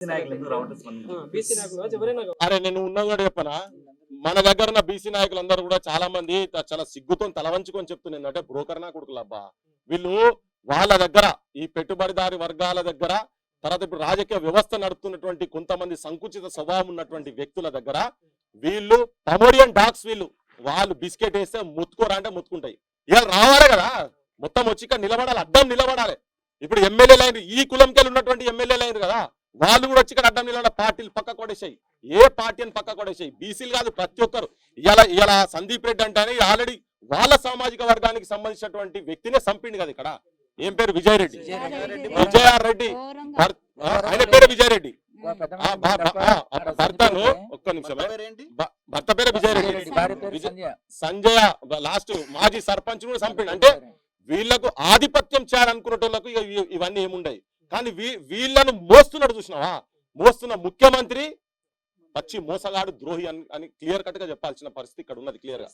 నాయకులు ఎందుకు రావట్లేదు స్పందించి? బీసీ నాయకులు కావచ్చు, ఎవరైనా కావచ్చు. అరే నేను ఉన్నా కూడా చెప్పనా, మన దగ్గర ఉన్న బీసీ నాయకులందరూ కూడా చాలా మంది చాలా సిగ్గుతో తలవంచుకొని చెప్తున్నారు అంటే బ్రోకర్ నా కొడుకులు అబ్బా వీళ్ళు వాళ్ళ దగ్గర ఈ పెట్టుబడిదారి వర్గాల దగ్గర తర్వాత ఇప్పుడు రాజకీయ వ్యవస్థ నడుపుతున్నటువంటి కొంతమంది సంకుచిత స్వభావం ఉన్నటువంటి వ్యక్తుల దగ్గర వీళ్ళు పమోరియన్ డాగ్స్ వీళ్ళు వాళ్ళు బిస్కెట్ వేస్తే ముత్తుకోరా అంటే ముత్తుకుంటాయి. ఇవాళ రావాలి కదా మొత్తం వచ్చి ఇక్కడ నిలబడాలి, అడ్డం నిలబడాలి. ఇప్పుడు ఎమ్మెల్యేలు అయిన ఈ కులంకెళ్ళి ఉన్నటువంటి ఎమ్మెల్యేలు అయినారు కదా వాళ్ళు కూడా వచ్చి ఇక్కడ అడ్డం నిలబడ పార్టీలు పక్క కొడేసాయి, ఏ పార్టీ అని పక్క కొడేసాయి. బీసీలు కాదు ప్రతి ఒక్కరు ఇలా సందీప్ రెడ్డి అంటే ఆల్రెడీ వాళ్ళ సామాజిక వర్గానికి సంబంధించినటువంటి వ్యక్తినే చంపిండు కదా ఇక్కడ. ఏం పేరు? విజయరెడ్డి, విజయారెడ్డి, ఆయన పేరు విజయరెడ్డి. భర్తను ఒక్క నిమిషమే, భర్త పేరు విజయరెడ్డి, సంజయ లాస్ట్ మాజీ సర్పంచ్ కూడా చంపిండు. అంటే వీళ్లకు ఆధిపత్యం చేయాలనుకునేటోళ్లకు ఇవన్నీ ఏముండయి. కానీ వీళ్ళను మోస్తున్నాడు చూసినావా, మోస్తున్న ముఖ్యమంత్రి పచ్చి మోసగాడు ద్రోహి అని క్లియర్ కట్ గా చెప్పాల్సిన పరిస్థితి ఇక్కడ ఉన్నది క్లియర్ గా.